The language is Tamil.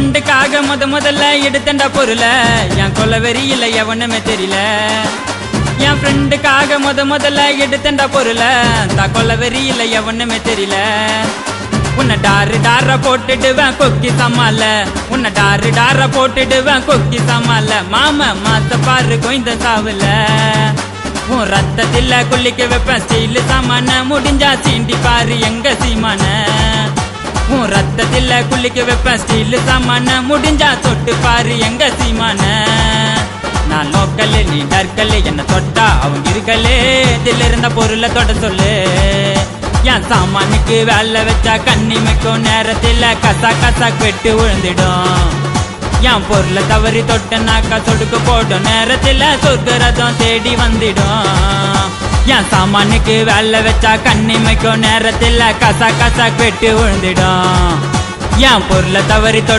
ஃப்ரெண்டுக்காக முதல்ல எடுத்தண்டா பொருள என் கொலவெறி இல்ல எவனுமே தெரியல. என் ஃப்ரெண்டுக்காக முதல்ல எடுத்தண்டா பொருள தான் கொலவெறி இல்ல எவனுமே தெரியல. உன்னை டார போட்டுடுவேன் கொக்கி சமால, உன்னை டார போட்டுடுவேன் கொக்கி சமால. மாம மாத்த பாரு கொய்ந்த சாவுல உன் ரத்தத்தில குளிக்க வைப்பேன் ஸ்டீல் சாமான. முடிஞ்சா சீண்டி பாரு எங்க சீமான. உன் ரத்தத்தில குளிக்க வைப்பேன் ஸ்டீல் சாமான. முடிஞ்சா தொட்டு பாரு எங்க சீமான. நான் லோக்கல் நீ டர்க்கல், என்ன தொட்டா அவங்க இருக்கலே. இதில் இருந்த பொருளை தொட சொல்லு. என் சாமானுக்கு வேலை வச்சா கண்ணிமைக்கும் நேரத்தில் கசா வெட்டு விழுந்துடும். என் பொருளை தவறி தொட்டனாக்கா சொடுக்கு போடும் நேரத்தில் சொர்க்கரதம் தேடி வந்துடும். என் சாமானுக்கு வேலை வச்சா கண்ணிமைக்கும் நேரத்தில் கசா வெட்டு விழுந்துடும். என் பொருளை தவறி